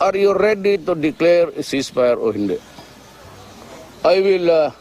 Are you ready to declare a ceasefire o hindi? I will,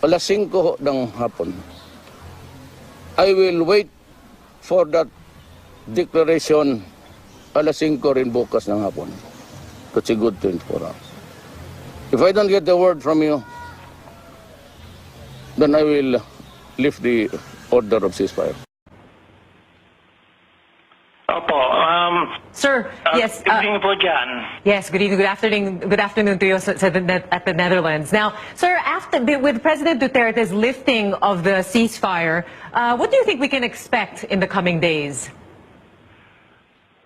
alas 5 ng hapon, I will wait for that declaration alas 5 rin bukas ng hapon. That's a good 24 hours. If I don't get the word from you, then I will lift the order of ceasefire. Opo. Sir, yes. Good evening po dyan. Yes, good evening, good afternoon to you at the Netherlands. Now, sir, with President Duterte's lifting of the ceasefire, what do you think we can expect in the coming days?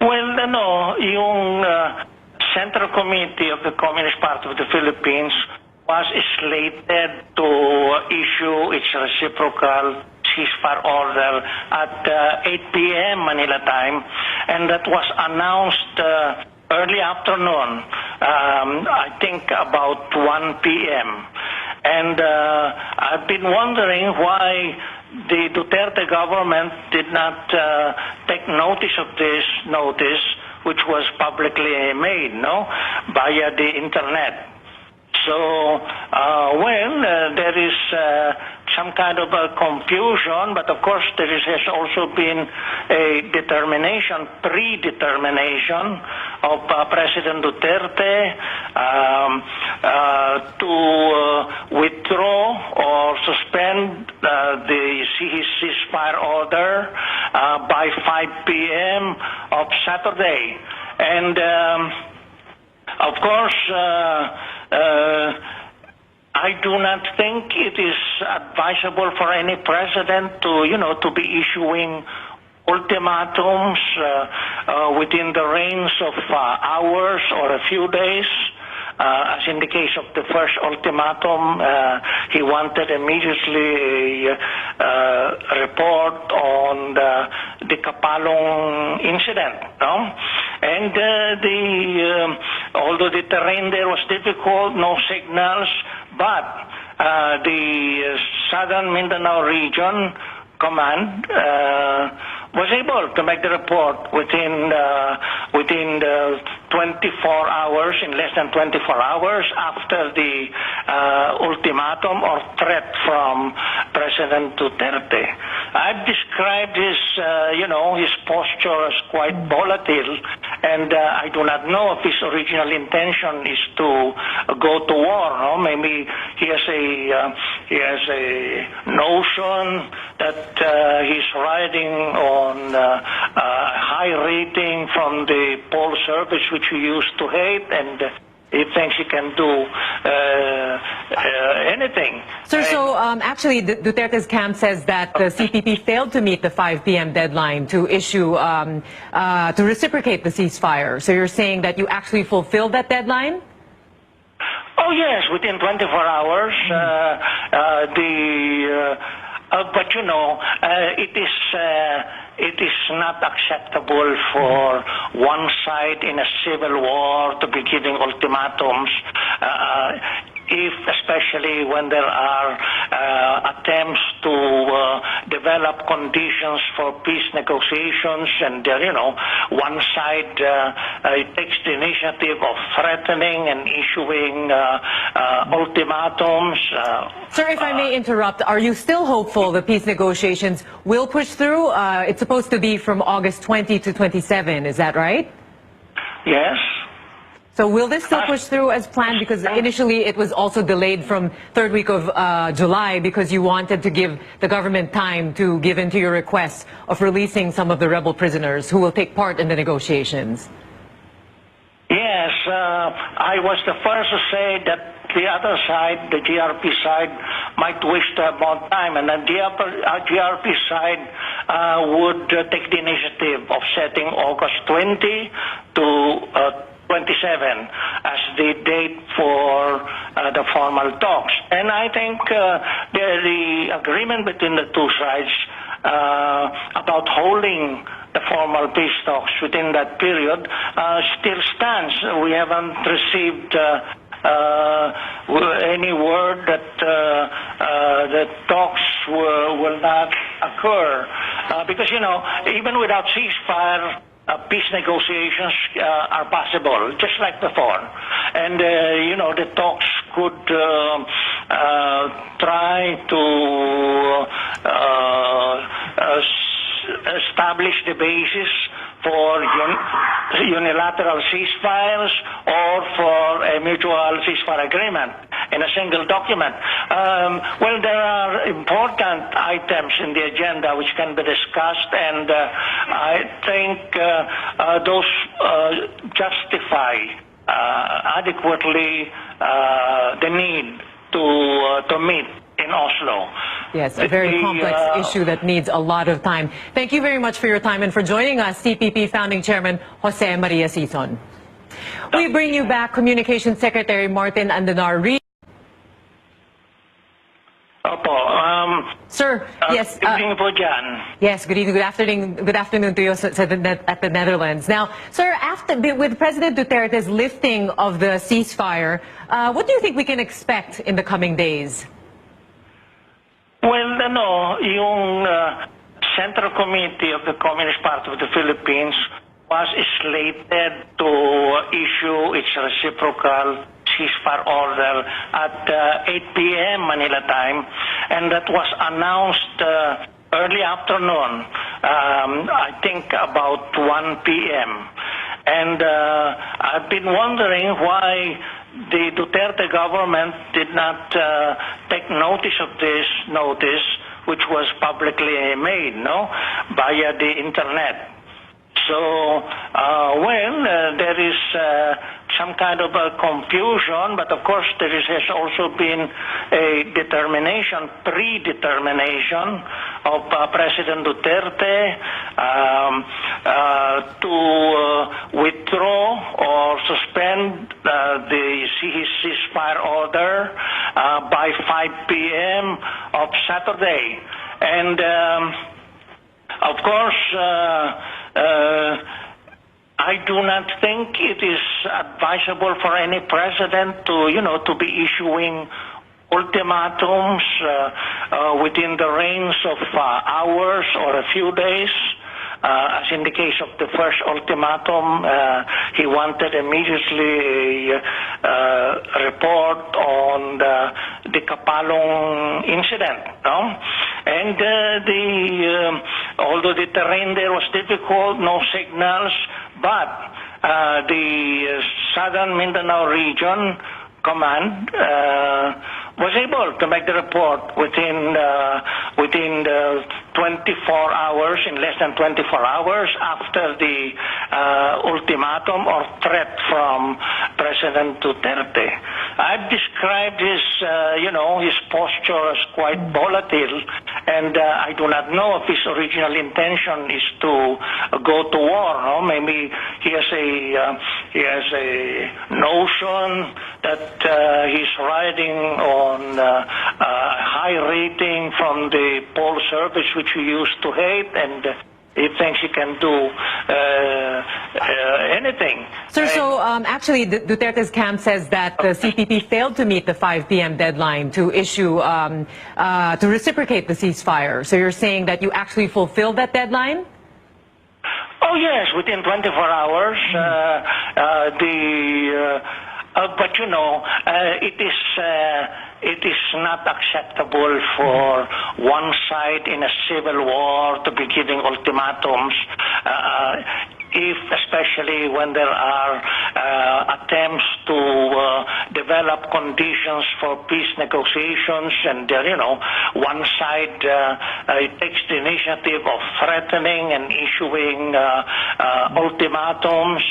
Well, yung Central Committee of the Communist Party of the Philippines was slated to issue its reciprocal ceasefire order at 8 p.m. Manila time, and that was announced early afternoon, I think about 1 p.m. And I've been wondering why the Duterte government did not take notice of this notice, which was publicly made, via the internet. So, there is some kind of a confusion, but of course there has also been a predetermination of President Duterte to withdraw or suspend his ceasefire order by 5 p.m. of Saturday. And of course, I do not think it is advisable for any president to be issuing ultimatums within the range of hours or a few days. As in the case of the first ultimatum, he wanted immediately a report on the Kapalong incident, And although the terrain there was difficult, no signals, but the Southern Mindanao Region Command was able to make the report within the 24 hours, in less than 24 hours after the ultimatum or threat from President Duterte. I've described his posture as quite volatile, and I do not know if his original intention is to go to war. Maybe he has a notion that he's riding on a high rating from the poll service, which he used to hate, and he thinks he can do anything. Sir, so actually Duterte's camp says that the CPP failed to meet the 5 p.m. deadline to issue, to reciprocate the ceasefire. So you're saying that you actually fulfilled that deadline? Oh yes, within 24 hours. But it is not acceptable for one side in a civil war to be giving ultimatums, especially when there are attempts to develop conditions for peace negotiations, and one side takes the initiative of threatening and issuing ultimatums. Sir, if I may interrupt, are you still hopeful the peace negotiations will push through? It's supposed to be from August 20 to 27, is that right? Yes. So will this still push through as planned? Because initially it was also delayed from third week of July because you wanted to give the government time to give in to your request of releasing some of the rebel prisoners who will take part in the negotiations. Yes, I was the first to say that the other side, the GRP side, might wish to have more time, and the GRP side would take the initiative of setting August 20 to 27 as the date for the formal talks. And I think the agreement between the two sides about holding the formal peace talks within that period still stands. We haven't received any word that the talks will not occur. Because, even without ceasefire, peace negotiations are possible, just like before. And, the talks could try to establish the basis for unilateral ceasefires or for a mutual ceasefire agreement in a single document. Well, there are important items in the agenda which can be discussed, and I think those justify adequately the need to meet in Oslo. Yes, a very complex issue that needs a lot of time. Thank you very much for your time and for joining us, CPP Founding Chairman Jose Maria Sison. We bring you back Communications Secretary Martin Andanar. Sir, yes. Good evening po dyan. Yes, good evening, good afternoon to you at the Netherlands. Now, sir, with President Duterte's lifting of the ceasefire, what do you think we can expect in the coming days? Well, yung Central Committee of the Communist Party of the Philippines was slated to issue its reciprocal ceasefire order at 8 p.m. Manila time, and that was announced early afternoon, I think about 1 p.m. And I've been wondering why the Duterte government did not take notice of this notice, which was publicly made, via the internet. So, there is some kind of a confusion, but of course there has also been a predetermination of President Duterte to withdraw or suspend his ceasefire order by 5 p.m. of Saturday. And of course, I do not think it is advisable for any president to be issuing ultimatums within the range of hours or a few days. As in the case of the first ultimatum, he wanted immediately a report on the Kapalong incident. And although the terrain there was difficult, no signals, but the Southern Mindanao Region Command was able to make the report within 24 hours, in less than 24 hours after the ultimatum or threat from President Duterte. I've described his posture as quite volatile, and I do not know if his original intention is to go to war. No? Maybe he has a notion that he's riding on a high rating from the poll service, which he used to hate, and he thinks he can do anything. Sir, so actually Duterte's camp says that the CPP failed to meet the 5 p.m. deadline to issue, to reciprocate the ceasefire. So you're saying that you actually fulfilled that deadline? Oh yes, within 24 hours. But it is not acceptable for one side in a civil war to be giving ultimatums, especially when there are attempts to develop conditions for peace negotiations, and one side takes the initiative of threatening and issuing ultimatums.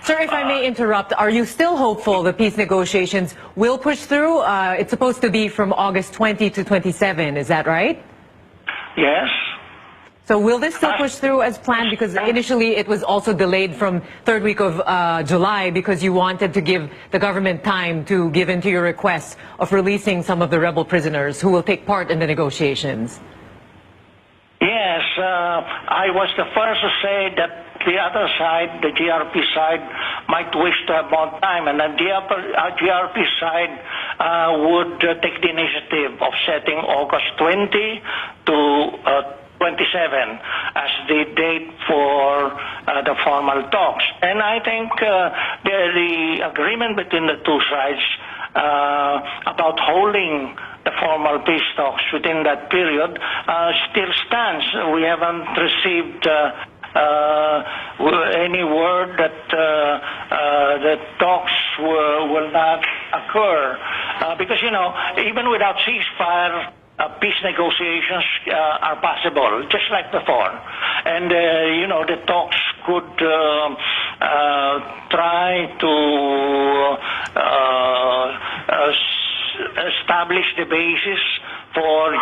Sir, if I may interrupt, are you still hopeful the peace negotiations will push through? It's supposed to be from August 20 to 27, is that right? Yes. So will this still push through as planned? Because initially it was also delayed from third week of July because you wanted to give the government time to give into your request of releasing some of the rebel prisoners who will take part in the negotiations. Yes, I was the first to say that the other side, the GRP side, might wish to have more time, and the GRP side would take the initiative of setting August 20 to 27 as the date for the formal talks. And I think the agreement between the two sides about holding the formal peace talks within that period still stands. We haven't received any word that the talks will not occur. Because, you know, even without ceasefire, peace negotiations are possible, just like before. And, you know, the talks could try to establish the basis for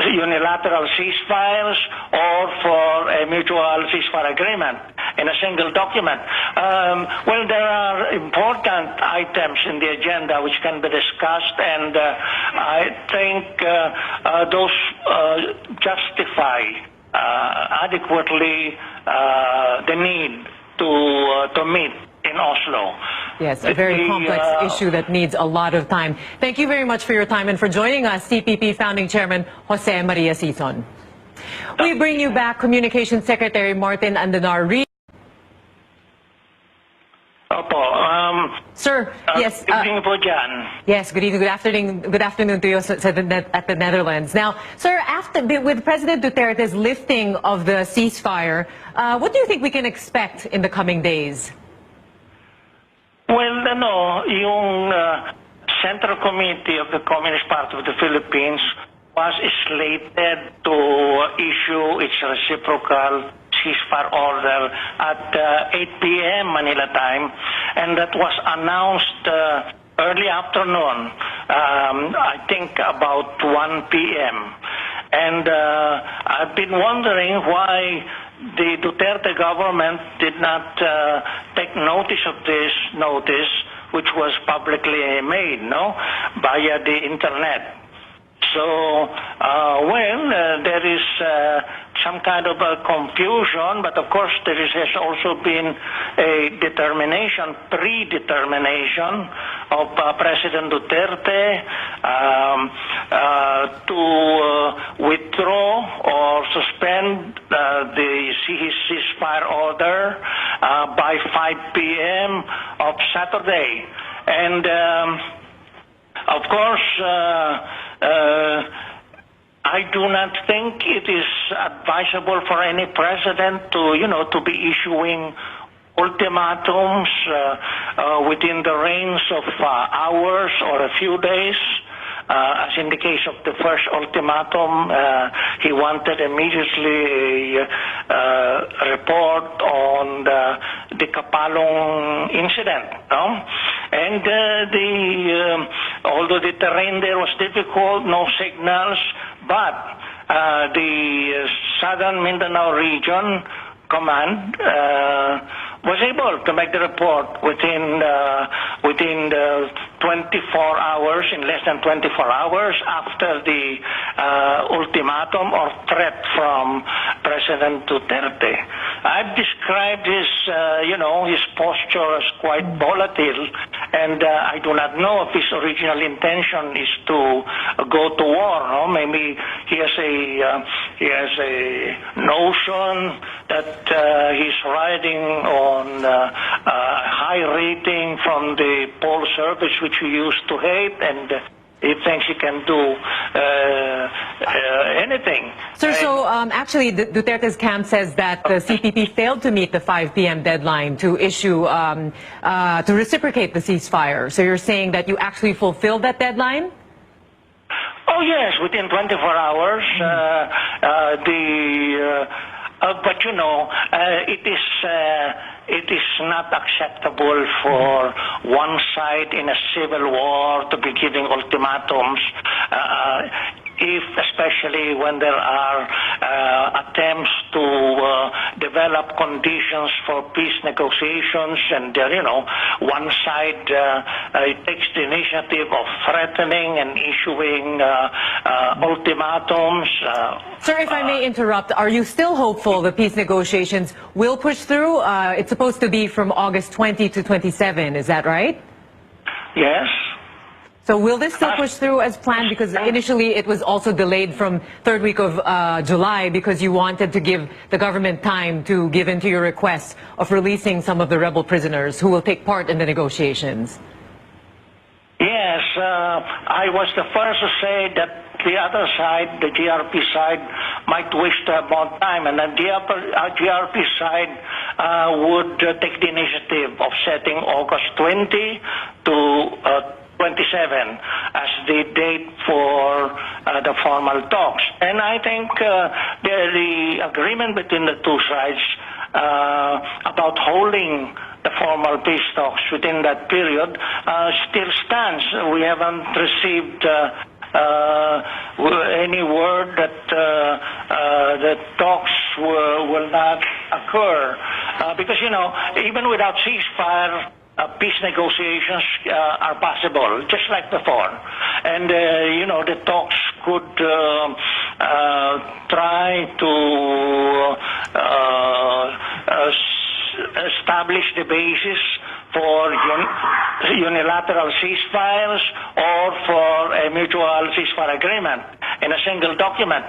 unilateral ceasefires or for a mutual ceasefire agreement in a single document. Well, there are important items in the agenda which can be discussed, and I think those justify adequately the need to meet in Oslo. Yes, a very complex issue that needs a lot of time. Thank you very much for your time and for joining us, CPP Founding Chairman Jose Maria Sison. We bring you back Communications Secretary Martin Andanar-Reed. Sir, yes. Good evening po dyan. Yes, good evening, good afternoon to you at the Netherlands. Now, sir, with President Duterte's lifting of the ceasefire, what do you think we can expect in the coming days? Well, yung Central Committee of the Communist Party of the Philippines was slated to issue its reciprocal ceasefire order at 8 p.m. Manila time, and that was announced early afternoon, I think about 1 p.m. And I've been wondering why the Duterte government did not take notice of this notice, which was publicly made, via the internet. So, there is some kind of a confusion, but of course there has also been a predetermination of President Duterte to withdraw or suspend his ceasefire order by 5 p.m. of Saturday. And of course, I do not think it is advisable for any president to be issuing ultimatums within the range of hours or a few days. As in the case of the first ultimatum, he wanted immediately a report on the Kapalong incident. And although the terrain there was difficult, no signals, but the Southern Mindanao Region Command was able to make the report within the 24 hours, in less than 24 hours after the ultimatum or threat from President Duterte. I've described his posture as quite volatile, and I do not know if his original intention is to go to war. No? Maybe he has a notion that he's riding on a high rating from the poll service, which he used to hate, and he thinks he can do anything. Sir, so actually Duterte's camp says that the CPP failed to meet the 5 p.m. deadline to issue, to reciprocate the ceasefire. So you're saying that you actually fulfilled that deadline? Oh yes, within 24 hours. But it is not acceptable for one side in a civil war to be giving ultimatums, especially when there are attempts to develop conditions for peace negotiations, and one side takes the initiative of threatening and issuing ultimatums. Sir, if I may interrupt, are you still hopeful the peace negotiations will push through? It's supposed to be from August 20 to 27, is that right? Yes. So will this still push through as planned? Because initially it was also delayed from third week of July because you wanted to give the government time to give in to your request of releasing some of the rebel prisoners who will take part in the negotiations. Yes, I was the first to say that the other side, the GRP side, might wish to have more time, and the GRP side would take the initiative of setting August 20 to 27 as the date for the formal talks. And I think the agreement between the two sides about holding the formal peace talks within that period still stands. We haven't received any word that the talks will not occur. Because, even without ceasefire, peace negotiations are possible, just like before. And, the talks could try to establish the basis for unilateral ceasefires or for a mutual ceasefire agreement in a single document.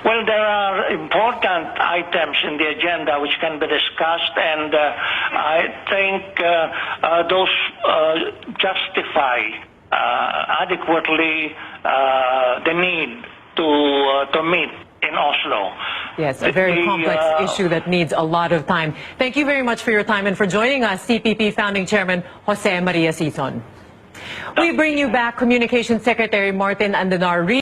Well, there are important items in the agenda which can be discussed, and I think those justify adequately the need to meet in Oslo. Yes, a very complex issue that needs a lot of time. Thank you very much for your time and for joining us, CPP Founding Chairman Jose Maria Sison. We bring you back Communications Secretary Martin Andanar.